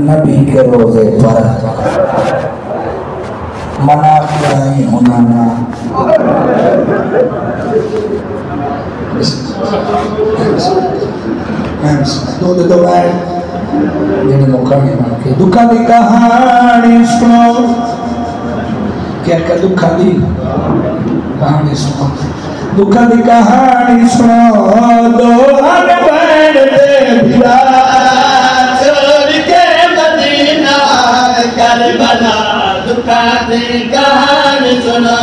नबी के रोजे पर मना नहीं होना ना दो जिन्हें मौका नहीं मान के दुखा की कहानी सुनो। क्या क्या दुखा की कहानी सुनो, दुखा की कहानी सुनो। दो अनबैन दे भिड़ा छोड़ के मदीना करबला, दुखा की कहानी सुनो।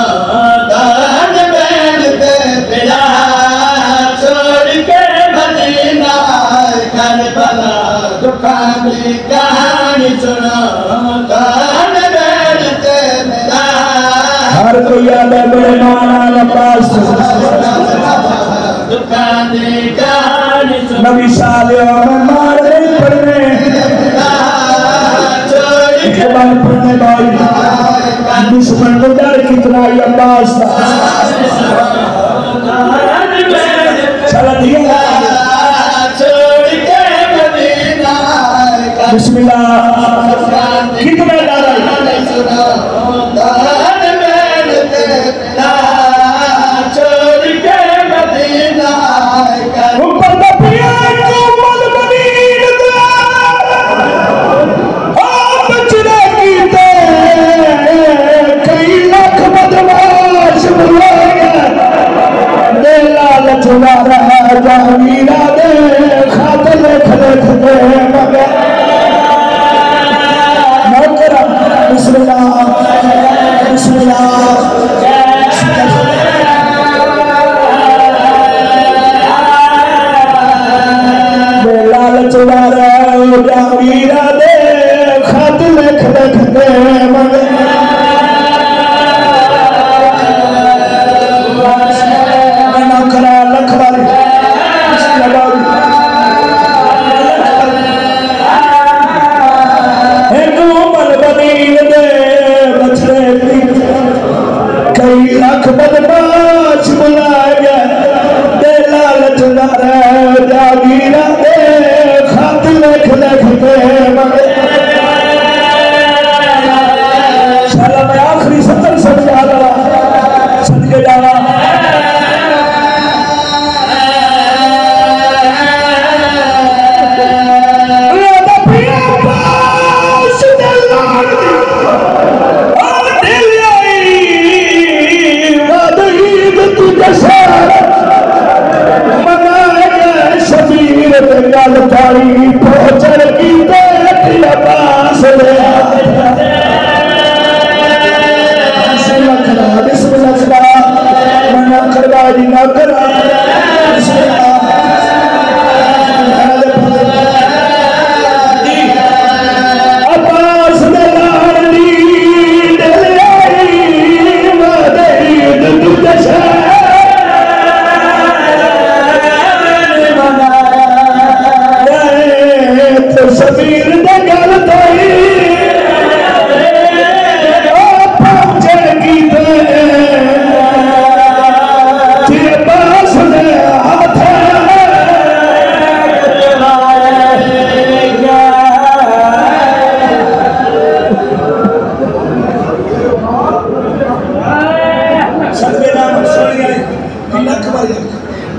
दो अनबैन दे भिड़ा छोड़ के मदीना करबला, दुखा की कहानी सुनो। दो अनबैन दे भिड़ा हर कोई याद है बड़े मौलाना अब्बास दुखा की कहानी सुनो। नबी सालियों में मारे पड़ने इकबाल पढ़ने भाई दुश्मन को डर कितना ही अब्बास था। चला दिया बिस्मिल्लाह कितना डर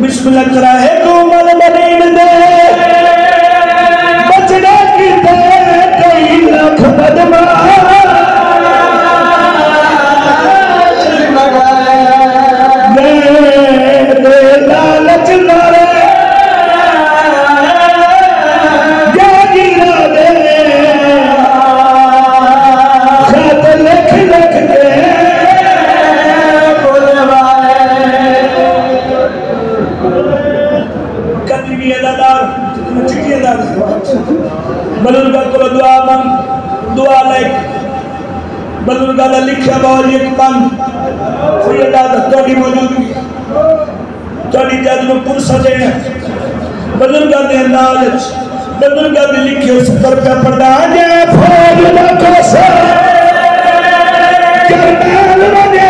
बिस्मिल्लाह करा है कोमल बनीन दे बचने की दे कई लाख बदमाश दे लालच नारे या गिरा दे खत लिख लिख के बजुर्गा को दुआ मंग दुआ लाइक बजुर्गा का लिखा बहुत एक बंद खुदा थोड़ी मौजूदगी थोड़ी जद में पुरसा देना बजुर्गा के अंदाज बजुर्गा के लिखे सफर का प्रदान है फौज ना कोसा करनाल बने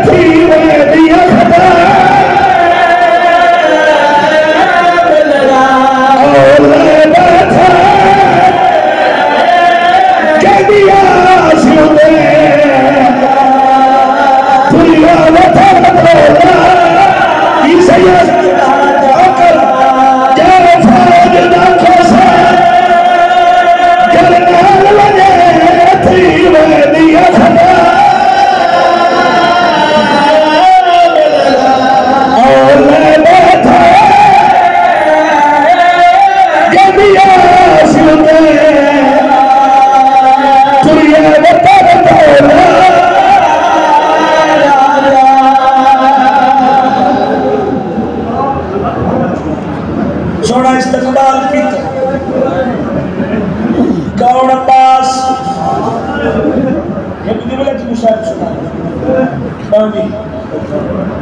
थी वे दिया खता कौन अब्बास सुना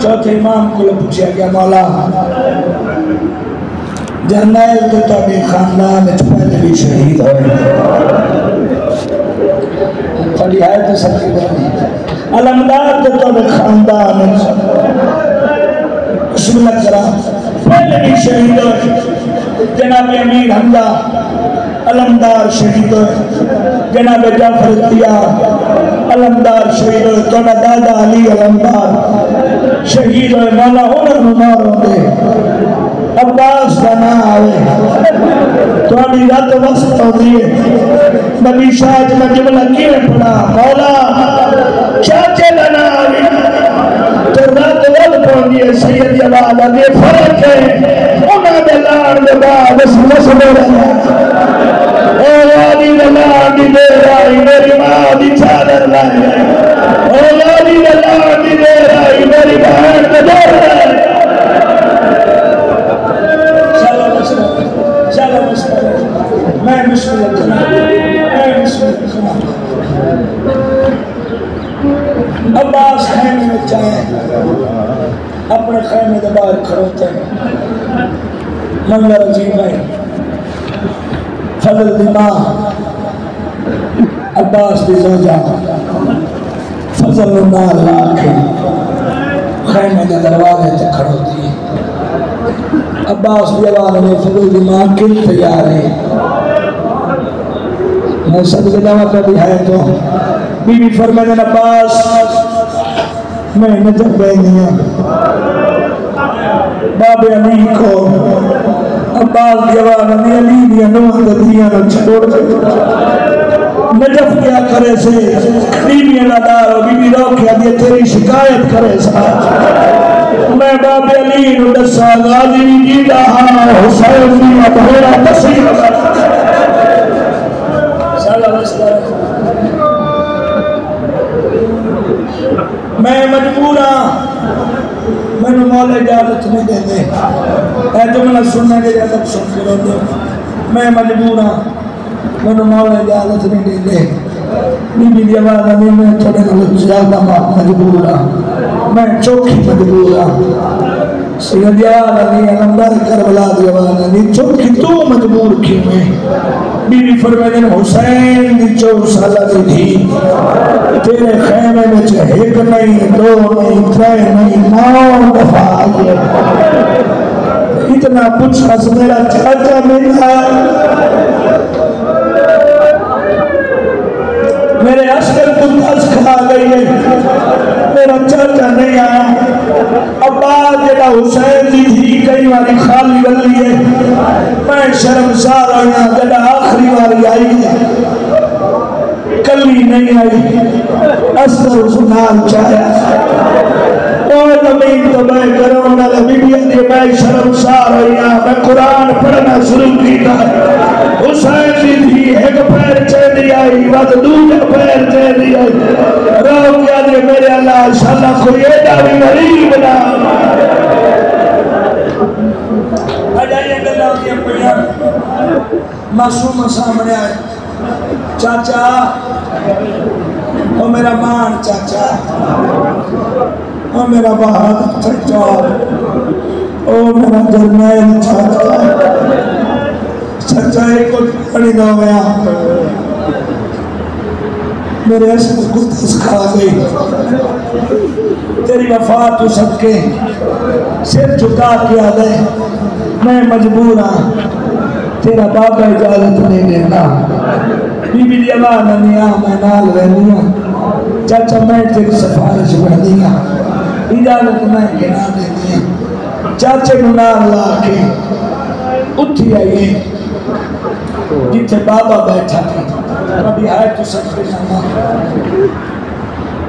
चौथे इमाम को पूछा गया मौला जरनैल तो तुहाडे खानदान पहले भी शहीद होए थोड़ी है तो सबकी बनी अलमदार तो तुहाडे खानदान बिस्मिल्लाह करा पहले भी शहीद होए जनाब अमीर हमजा अलमदार शहीद होए जनाब जाफर तियार अलमदार शहीद होए तुहाडा दादा अली अलमदार शहीद होए मौला उन्होंने मारो दे अब्बास का ना आवे थोड़ी रात वस्त होती है नबी शाह का जुमला किवें पढ़ा मौला चाचे का ना आवे तो रात वक्त पौंदी है सैयद जवाल दे फर्क है उन्हां दे लाण दे बाद मसले रहा ओ वाली दे लाण दी देर आई मेरी मां दी चादर लाई ओ वाली दे लाण दी देर आई मेरी बहन दे देर मैं मुश्किल अब्बास खैमे में जाए अपने खैमे के बाहर खड़ोते हैं मंगर अजीब है फजल दी मां अब्बास दी जोजा फजल ना ला के खैमे के दरवाजे से खड़ोती है अब्बास की आवाज में फजल दी मां किन तैयार है मैं सब जगह पर भी है तो बीबी फरमाते अब्बास मैं नजर बैनिया बाबे अली को अब्बास की आवाज में अली दी नूह दिया न छोड़ नजफ क्या करे से बीबी अलादार बीबी रोकिया दी तेरी शिकायत करे सा मैं बाबे अली नु दसा गाजी जीदा हां हुसैन दी अबहेरा तस्वीर मैं मजबूर हाँ मैनू मौला इजाजत नहीं देते जुमला सुनने के इजाजत सुन के रहते मैं मजबूर हाँ मैनू मौला इजाजत नहीं देते बीबी की आवाज आनी मैं थोड़े ज्यादा मजबूर हाँ मैं चौखी मजबूर हाँ अलमदार करबला दी आवाज आनी चौखी तू मजबूर की मैं बीबी फरमाते हुसैन दी 4 साल की थी तेरे खैमे में एक नहीं 2 नहीं 3 नहीं 9 दफा आई इतना पूछा मेरा चाचा मिला मेरे अस्कर को दस खा गई है मेरा चाचा नहीं आया अब्बास जेड़ा हुसैन दी थी कई बारी खाली वली है मैं शर्मसार आया जेड़ा आखिरी बारी आई है कली नहीं आई अस्कर सुनाल चाया और जमीन तो मैं करो ना बीबी दी मैं शर्मसार आया मैं कुरान पढ़ना शुरू किया हुसैन दी थी एक पैर चढ़ी आई वद दूसरा पैर चढ़ी आई रो क्या दे मेरे अल्लाह इंशाअल्लाह कोई एडा भी गरीब ना अजाइए गल्लां दी पईयां मासूम सामने आए चाचा ओ मेरा मान चाचा ओ मेरा बहादुर चाचा ओ मेरा जरनैल चाचा चाचा एक को पड़ी दो गया मेरे ऐसे कुछ खा गई तेरी वफा तू सबके सिर झुका के आ गए मैं मजबूर हाँ तेरा बाबा इजाजत नहीं देता बीबी दी आवाज नहीं आ मैं नाल रहनी हाँ चाचा मैं तेरी सिफारिश बढ़नी हाँ इजाजत मैं गिना देनी हाँ चाचे को नाल ला के उठी आइए जिथे बाबा बैठा है अभी आए तो सबके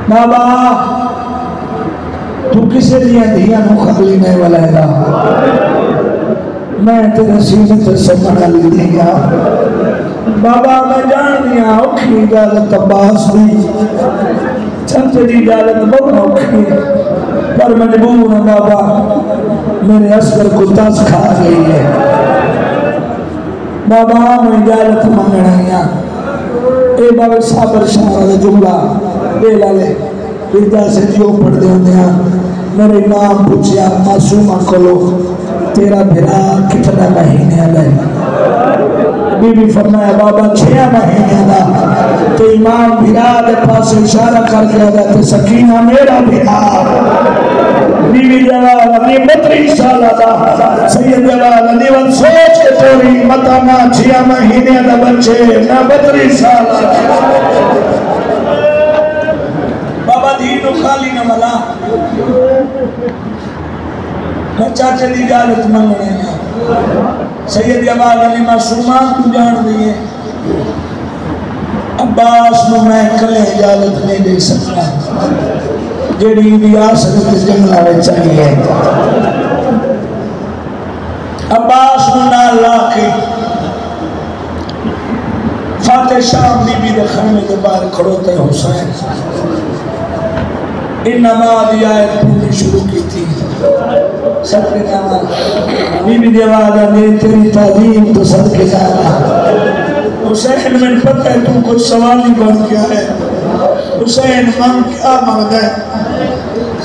बाबा तू किसे दिया धिया खाली नहीं वालेगा मैं तेरे सीने से समझ ली दिया बाबा मैं जान दिया औखी इजाजत अब्बास दी चाचे की इजाजत बहुत औखी है पर मजबूर है बाबा मेरे अस्कर को दस खा गई है बाबा मैं इजाजत मंगना ये बाबा साबर शाह का जुमला ले लाले विद्या से जो पढ़ते होंगे मेरे इमाम पूछया मासूमा को तेरा भिरा कितना महीने वाला बीबी फरमाया बाबा 6 महीने का तो इमाम भिरा के पास इशारा करके आया तो सकीना मेरा भिरा बीबी जवाब अली 32 साल का सैयद जवाब अली वन सोच के तोरी मता ना 6 महीने का बच्चे ना 32 साल बाबा धी नु खाली न मला मैं चाचे दी इजाजत मंगने सैयद जवाब अली मासूमा तू जान दिए अब्बास नु मैं कले इजाजत नहीं दे सकता जेड़ी रियासत जंगला में चाहिए अब्बास नु ना लाके फाते शाम बीबी दे खाने के बाहर खड़ोते हुसैन इन नमाज आयत पढ़नी शुरू की थी सबके नामा बीबी देवाला ने तेरी ताजीम तो सबके नामा हुसैन में पता है तू कुछ सवाल ही बन गया है हुसैन मांग क्या मांगता है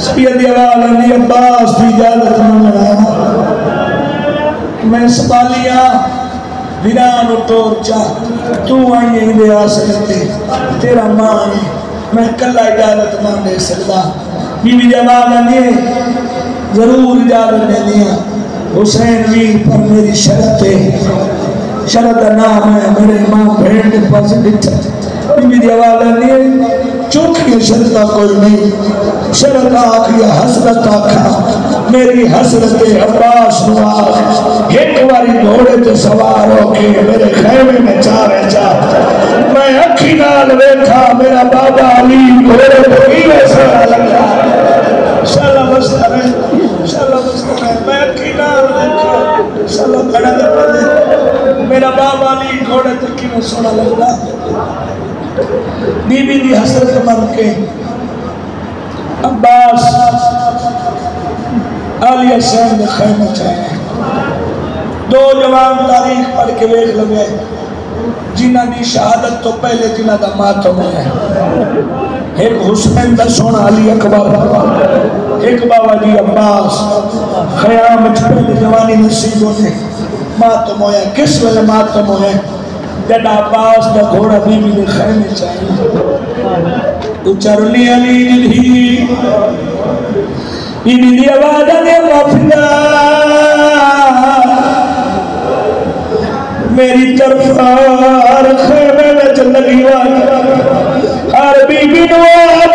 सैयद देवाला ने अब्बास की इजाजत मांग रहा मैं सवालिया वीरान तोरचा तू आई इंदे आ सकते तेरा मां है मैं कला इजाजत मांग दे सकता बीबी जवाब ने जरूर इजाजत दे दिया हुसैन वीर पर मेरी शर्त है शरत नाम है मेरे मां भेड़ के पास डिठा बीबी जवाब ने चौखी शरत कोई नहीं शरत आखिया हसरत आखा मेरी हसरत अब्बास एक बारी घोड़े ते सवार होके मेरे खेमे में चावे जा मैं अखी नाल देखा मेरा बाबा अली घोड़े पे वैसा लगा शाला बसता रहे मैं अखी नाल देखा शाला खड़ा दे पड़े मेरा बाबा अली घोड़े ते किवें सोना लगदा बीबी दी हसरत मन के अब्बास आलिया सैन ने खैमे चाहे दो जवान तारीख पढ़ के वेख लगे जिन्हां दी शहादत तो पहले जिन्हां दा मातम है एक हुसैन दा सोना अली अकबर एक बाबा जी अब्बास खयाम च पहले जवानी नसीब होने मातम होया किस वेले मातम होया जब अब्बास दा घोड़ा बीबी दे खैमे चाहिए उचरली अली दी बीबी दी आवाज ने वफदा मेरी तरफ खेमे में लगी हर बीबी नु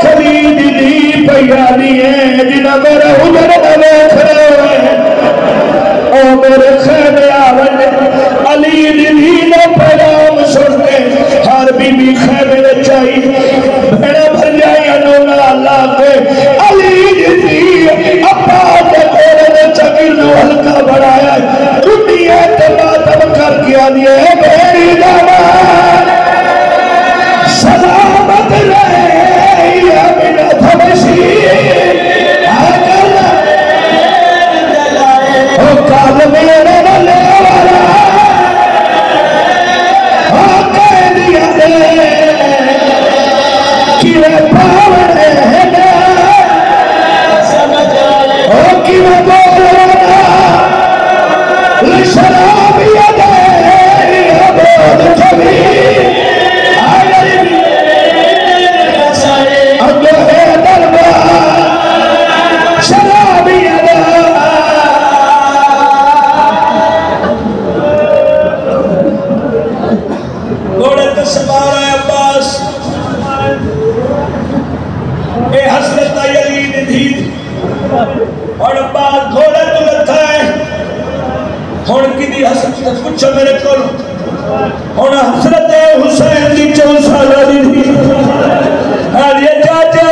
खरीद दी पैयानी है जिना मेरा उधर देख ओ मेरे खेमे आवन अली दी ने पैगाम सुनते हर बीबी खेमे में चाहिए भेड़ा भर जाए अनोना अल्लाह के अली दी अब्बा दे घोड़े ने चकीर नु हल्का बढ़ाया दुनिया ते मातम कर गया दिए मेरी जवान सलामत रहे या बिना थमसी ओ काल मेरे वाले वाला ओ कह दिया दे कि वे पावने है ना ओ कि वे बोलना शराबिया दे बोल कभी अगो है दरबार शराबिया दे घोड़े तो सवार है अब्बास ए हसरत अली ने दी और अब्बास घोड़े तो लथा है हुण किदी हसरत पूछो मेरे को हुण हसरत हुसैन दी 4 साल दी थी अरे चाचा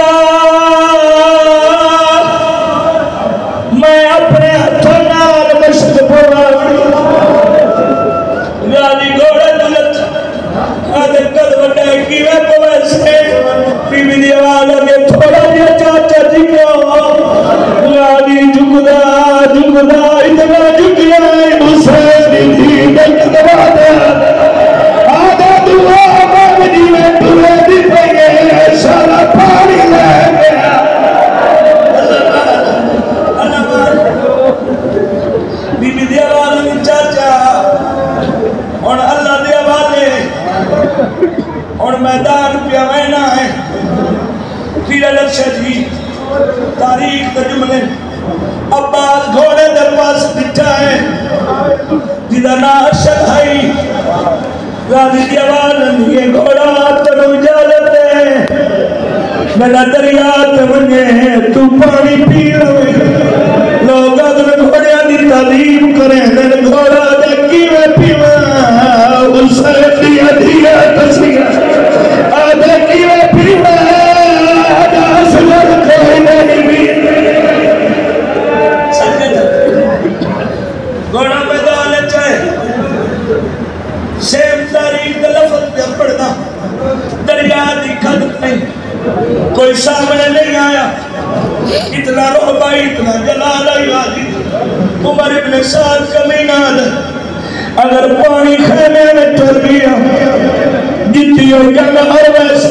मैं अपने हाथों नाल मशक पवावणी गाली घोड़े तो लथा आदे कद वड्डा कीवे पवे से बीबी दी आवाज आगे थोड़ा जिहा चाचा जी को गाली झुकदा इतना झुकिया हुसैन दी दवा दे आज और मैदान पे मैना है फिर लक्ष्य जी तारीख के जुमले अब्बास घोड़े के पास बिठा है जिदा ना शखाई राजी की आवाज ये घोड़ा तेन इजाजत है मेरा दरिया ते वने तू पानी पी लवे लोग अगर घोड़े की तालीम करें घोड़ा दे किवें पीवा उसे दिया दिया तसिया आदे किवें पीवा घोड़ा मैदान चाहे सेम तारीख का लफ्ज पे पढ़ना दरिया की खद नहीं कोई सामने नहीं आया इतना रोबा इतना जलाल आई उमर इब्न साद कमीना अगर पानी खाने में चल गया जितनी जंग अरवैस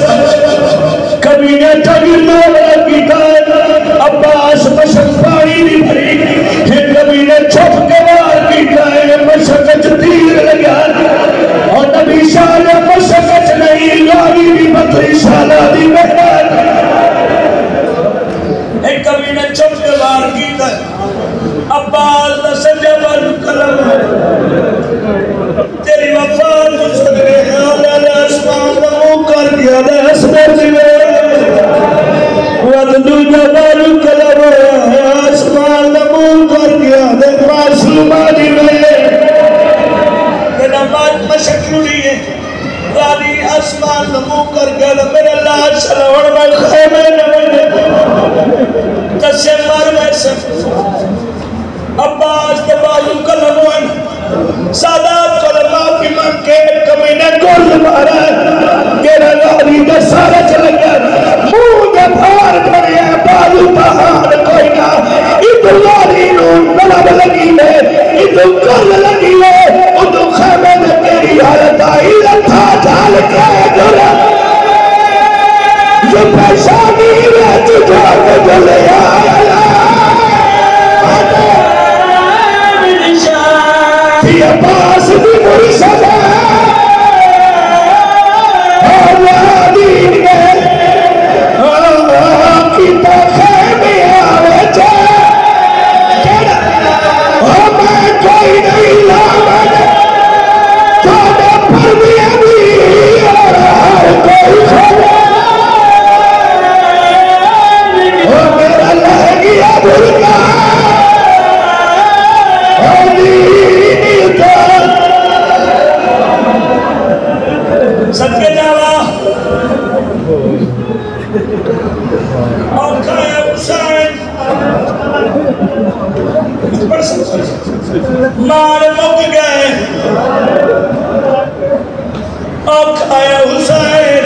कभी ने तगिरना की अब्बास मशक पानी नहीं भरी कभी ने छुप के वार की मशक तीर लगा और नबी शाह ने मशक नहीं लागी भी 32 साल दी मेहनत एक कभी ने छुप के वार की अब्बास दा सजा वाल कलम तेरी वफा तो सदरे आला आसमान दा मुंह कर दिया दे असबर दिवे वद दूजा वाल कलम आसमान दा मुंह कर दिया दे मासूमा दिवे तेरा बात मशक लुड़ी है रानी आसमान दा मुंह कर गया मेरे लाश सलवण में खैमे न बने तसे मर वैसे अब्बास के बाजू कलम सादात कलमा की मन के कमीने गोल मारा तेरा गाड़ी का सारा चल गया मुंह के भार पड़े बाजू पहाड़ कोई ना इधर गाड़ी नून गलब लगी है इधर गोल लगी है उधर खैमे में तेरी हालत आई रखा ढाल के जुड़ा जो पैशानी में तुझा के जले आया अब्बास दी मुर्शद औलादीन के कीता खैमे आवे जे ओ मैं कोई नहीं लामत थोड़े पर भी अभी और हर कोई खबर ओ मेरा लह गया बुरका सदके जावा और खाया हुसैन मार मुक गए और खाया हुसैन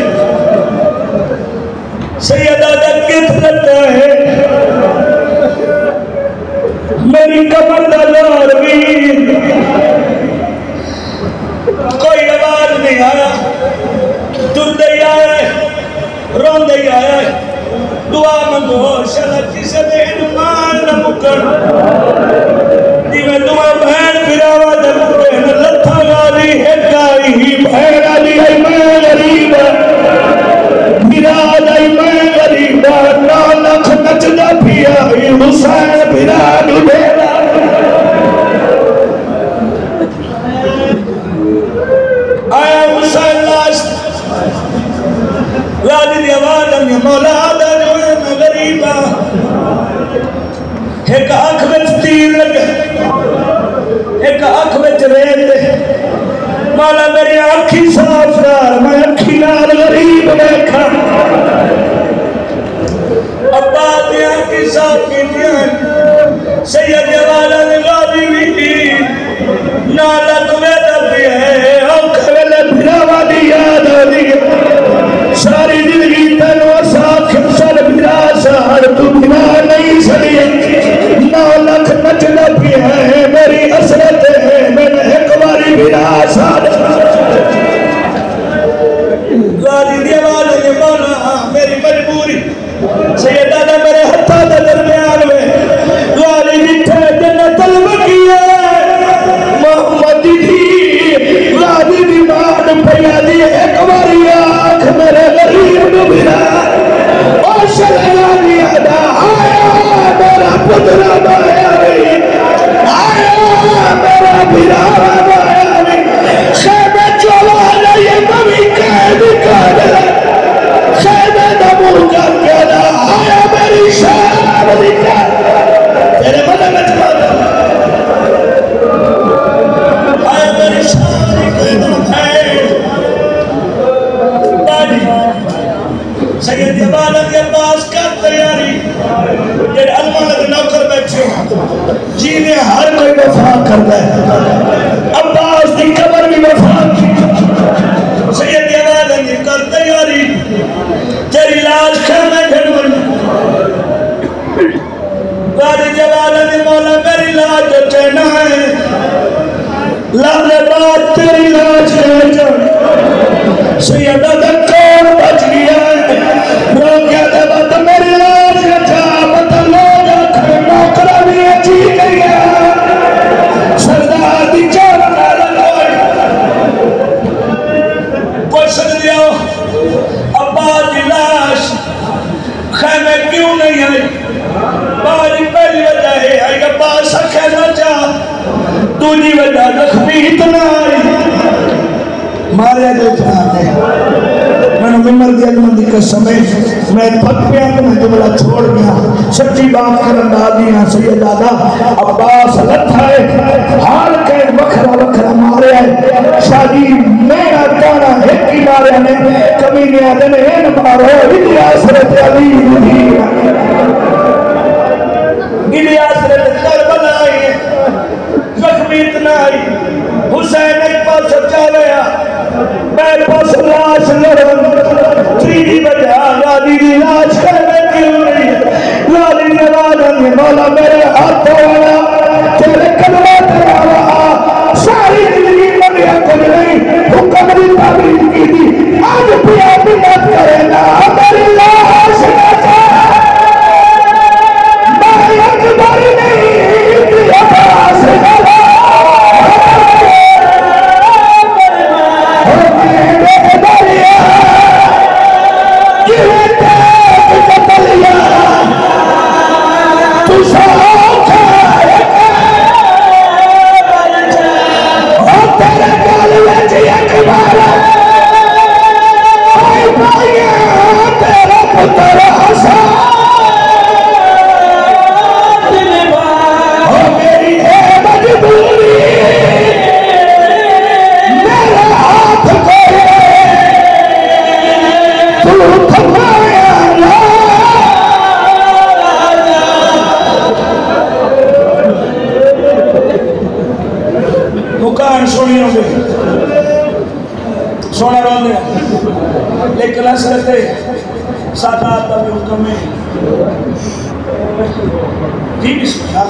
सैयदा कित लगता है मेरी कमर का लाल भी कोई आवाज नहीं आया तुरते ही आया रोंदे ही आया दुआ मंगो शाला किसे दे मान न मुकर जिवें दुआ बहन फिरावा दे मुके न लथा वाली है काई बहन वाली है मैं गरीब बिराद आई मैं गरीब ना लख नचदा पिया हुसैन बिराद उठेला आया हुसैन लाश राजी दी आवाज ने मौला दा जो मैं गरीबा एक आंख में तीर लगे एक आंख में रेत मौला मेरी आंखी साफ कर मैं अखी नाल गरीब देखा अब्बा दी आंखी साफ की सैयद जवाला ने गादी भी ना लगवे दबे है आंख वेले फिरावा दी याद आदी सारी जिंदगी तेनो साथ सल बिरा सार तू बिना नहीं सड़ी 9 लाख नचना भी है मेरी हसरत है मैंने एक बारी बिरा सार गादी दी आवाज ने बोला मेरी मजबूरी सैयदा ने मेरे हत्था दे दरमियान में गाली बिठे जन्नत लगी है मोहम्मद दी गादी दी मान पिया दी एक बारी आंख मेरे गरीब बिना और शरानी अदा आया मेरा पुत्रा माया आया मेरा बिना माया खेमे चला नहीं कभी कैद कर खेमे दमूर का कहना आया मेरी शान दिखा तेरे मन में जमा आया मेरी शान है सैयद जमाल के पास का तैयारी ये अल्लाह के नौकर बैठे जी ने हर कोई वफा करता है अब्बास की कब्र भी वफा की सैयद जमाल की कर तैयारी तेरी लाश खेमे ढूंढ गाड़ी जमाल ने मौला मेरी लाश जो कहना है लाने बाद तेरी लाश ले जाओ सैयदा कौन बच गया मेरी लाश नौकरा भी जी गई सरदार दी क्वेश्चन दिया अब्बास की लाश खेमे क्यों नहीं आई बारी पहली वजह है आई अब्बास खेलना चाह दूसरी वजह जख्मी इतना आई मारे मैंने मिमर दिया मंदी का समय मैं थक गया तो मैं जुमला छोड़ गया सच्ची बात करन दादी हां सैयद दादा अब्बास लथा है हाल के वखरा वखरा मारे है शादी मेरा ताना एक ही मारे ने कभी ने आदने न मारो इलियास अली इलियास करबला आई जख्मी इतना आई हुसैन एक पास चलाया मैं पास लाश लड़न तीसरी वजह गादी की लाश करने क्यों नहीं गादी के बाद मौला मेरे हाथ वाला तेरे कलमा तेरा रहा सारी जिंदगी मरिया को नहीं हुक्म की ताबीर की थी आज भी आप मत करेगा मेरी लाश मैं अकबर नहीं पास सोना रोल लेकिन असलते सादात अभी हुक्म में जी बिस्मिल्लाह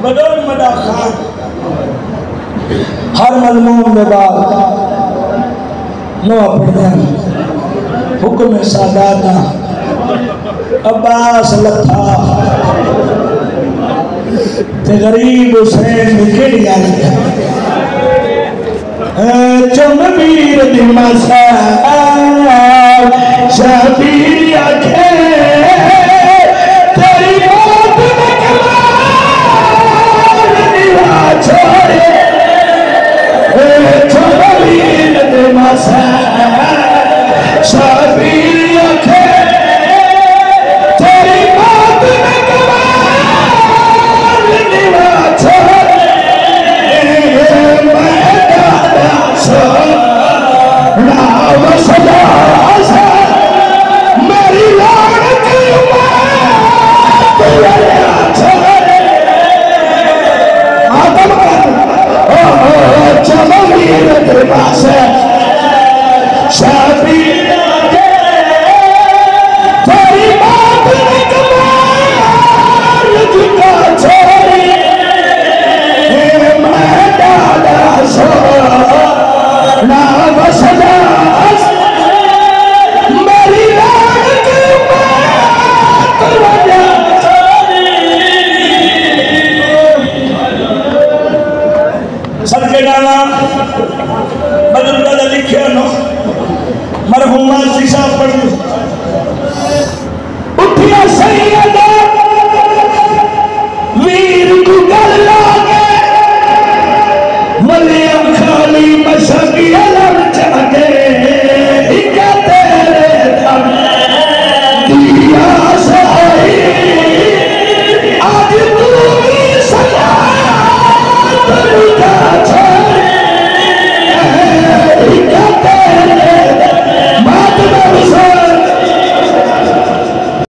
बदौर मदा खान हर मजमून में बात नो पढ़ने हुक्म सादात अब्बास लथा ते गरीब हुसैन में केड़ी आई जमवीर दिमासा शबीर आखे तेरी मौत में कमाल निभा छोड़े जमवीर दिमासा